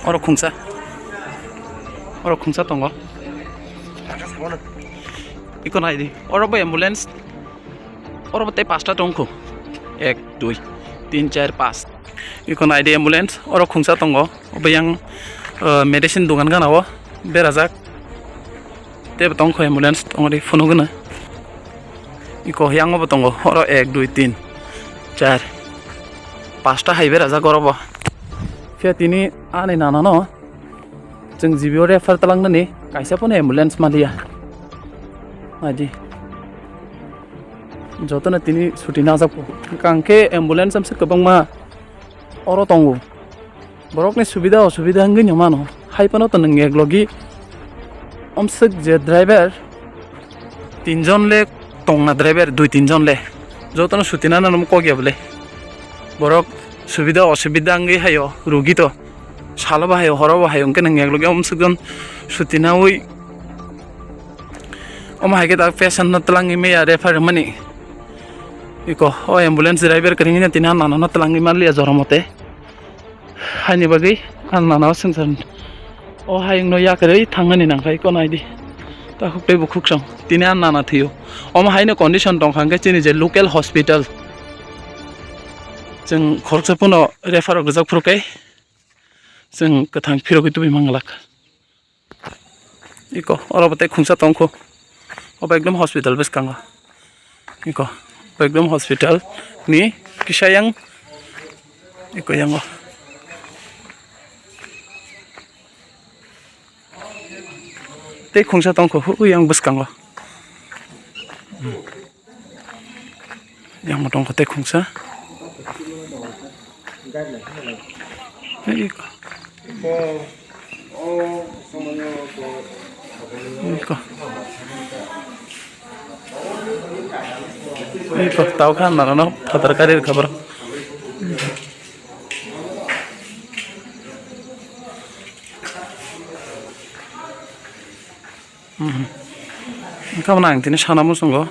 Oro khungsa tongo iko nai di oro ba ambulance oro ba te pasta tongko 1 2 3 4 5 iko nai di ambulance oro khungsa tongo oba yang medicine dungan gana wo berajak te tongko ambulance tongo di phono gana iko yang oba tongo oro 1 2 3 4 5 hai berajak oro ba fia tini ane nana no जों जिबियाव refer तलांनानै कायसाफोरनो ambulance Mallya आदि जतन तिनी छुट्टी नाजाको Kanke ambulance हमसे गोबांमा अर दंगो बरकनि सुबिदा असुबिदा हंगनि मानो हाइपनो त नंग एकलगि हमसे जे ड्राइवर 3 जन ले तंगना ड्राइवर 2 3 जन ले जतन छुट्टी ना नम को गेबले बरक सुबिदा असुबिदा हंगि हायो रुगि तो सालो बाहायो हरो बाहायो उनके नंग एकलगे हमसगन सुतिनावै ओम हागे ता पेशेंट न तलांगि मे या रेफर मनी इको ओ एम्बुलेंस ड्राइवर करिंग न तिना नाना न तलांगि मारलिया जरमते हानि बागै आं नाना संसन ओ हायंग न याकरै थांगनि नांखाय को नायदि ता खुक्दै बुखुखसं तिना नाना थियो ओम हायनो कंडीशन दंखांगे चिनि जे लोकल हॉस्पिटल जों खरसापुनो रेफर गजाक फुरकै जों गोथां फिरगै तुबि मंगलाक इको अरबते खुंसा तंखो अब एकदम हॉस्पिटल बस कांगा इको एकदम हॉस्पिटल नि किसायang इको यांगो ते खुंसा तंखो हु yang बस कांगा yang मतंग ते खुंसा इको इको ताऊ खान ना ना पत्रकारी खबर kamu nang tini sana musungo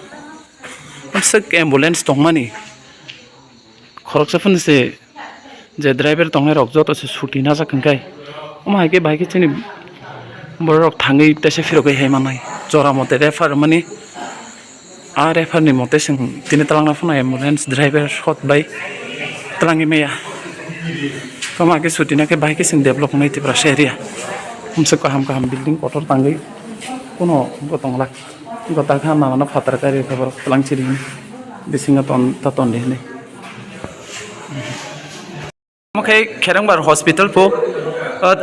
sek ambulance tongmani khorok sapun se je driver tongne rok joto se suti na jakangkai oma haike baike chini borok thangai tese firokai heimanai jora mote refer mani a refer ni mote sing tini talangna phona ambulance driver shot bai talangi meya kama ke suti na ke baike sing develop nai ti prasha area humse kaham building kotor tangai kono gotongla gota khan na na phatarkari khabar talangchiri bisinga ton ta ton de मखे खेरंबार hospital पो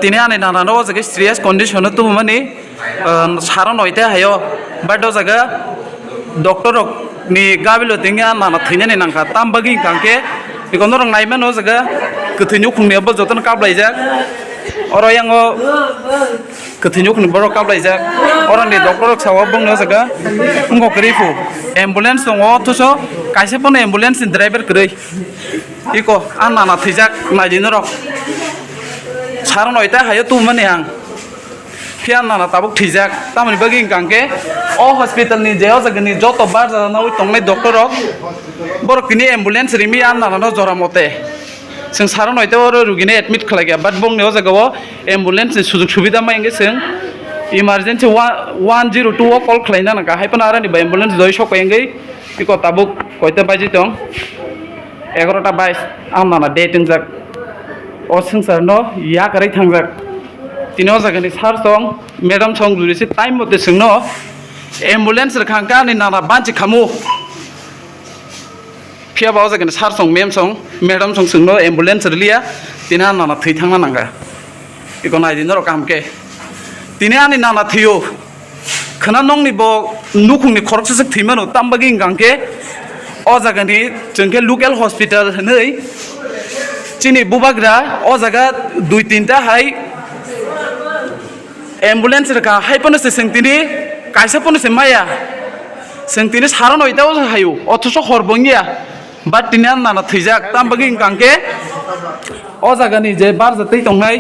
तिने आने नाना no जगे serious condition तो money सारा नयते हायो but जगे doctor नि गाबिलो तिंगा नाना थैने नांखा तामबागि कांके इकोनो रंग नायमा नो जगे कथैनु खुंनायाबो जतन काबलायजा अर यांगो कथैनु खुन बरो काबलायजा अरनि डॉक्टर सावा बुंनो जगे उंगो करिफु एम्बुलेंस दङ थसो कायसे पन एम्बुलेंस ड्राइवर करै इको आं नाना थैजाक नायदिनो रक सारा नयता हायो तु माने आं फिया नाना ताबुक थैजाक तामनि बागि कांके ओ हॉस्पिटल नि जेयाव जगनि जत बार जानाव तंगनाय डॉक्टर रक बरकनि एम्बुलेंस रिमि आं नाना न जरा मते जों सारा नयता रुगिने एडमिट खालायगा बाट बुंनायाव जगाव एम्बुलेंस नि सुजुग सुबिदा मायंगे जों इमारजेंसी 102 ओ कल खालायना नाका हायपना आरानि बा एम्बुलेंस जय सकायंगे इको ताबुक कयता बाजि दं 11टा 22 आं नाना डेटिं जाक ओ संसार न या करै थांजाक तिनो जागनि सार सं मैडम सं जुरिसे टाइम मते संनो एम्बुलेंस रखांका नि नाना बांचि खामु फिया बाव जागनि सार सं मेम सं मैडम सं संनो एम्बुलेंस रलिया तिना नाना थै थांना नांगा इको नायदिनो रकामके तिने आनि नाना थियो खना नंनि बो नुखुंनि खरकसे थैमानो तामबागि गांके ओ जागानि जोंके लोकल हॉस्पिटल नै चिनि बुबाग्रा ओ जागा 2 3 टा हाय एम्बुलेंस रखा हायपनो से संतिनि कायसापनो से माया संतिनि सारा नयता हायो अथस हरबंगिया बाट तिना नाना थैजाक तामबागि गांके ओ जागानि जे बार जतै तंनाय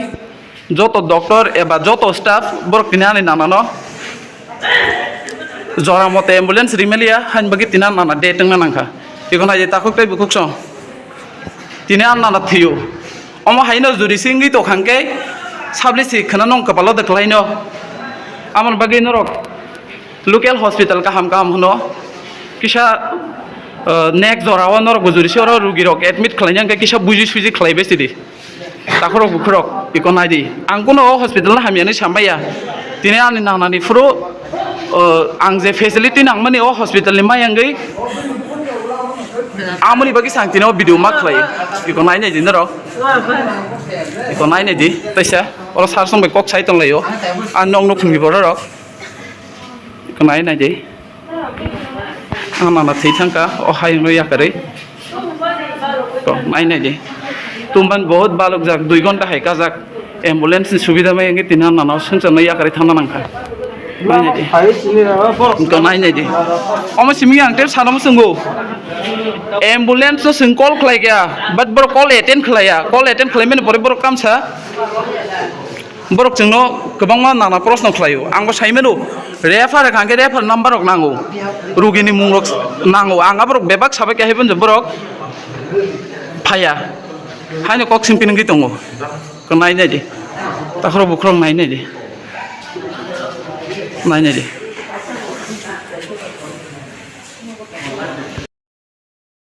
जत डॉक्टर एबा जत स्टाफ बरक तिना नाना न जरा मते एम्बुलेंस रिमेलिया हानबागि तिना नाना डेटिं नांखा इखना जे ताखुक तै बुखुक सं तिने आन नाना थियो Omo haino juri singri to khangke sabli si khana nong kapalo deklaino amon bagi norok local hospital kaham hono kisa nek jorawa norok juri si oro rugi rok admit khlainang ke kisa buji suji khlai besi di takhorok bukhorok ikonai di angkuno hospital hamiani sambaya tine ani nanani furu ang je facility nangmani o hospital ni mayangai amoni bagi sangtino video mak khlai ikonai nei din ro ikonai nei di taisa oro sar song kok sai tong layo an nong no khumi bor ro ikonai nei di amana thei thangka o hai no yakare to mai nei di tumban बहुत balok jak 2 घंटा hai ka jak ambulance সুবিধা mayangi tinan nanaw sungchana yakare thana nangka mai nei di to mai nei di omo simi ang ter sanam sungo ambulance no sing call khlai kya but bor call attend khlaya call attend khlaimen pore bor kamsa borok jengno gobangma nana proshno khlayo angbo saimenu refer khangke refer number rok nango rugini mung rok nango anga borok bebak sabe ke hebon borok phaya haino kok simpin ngi tongo ko nai nei di takhro bukhro nai nei di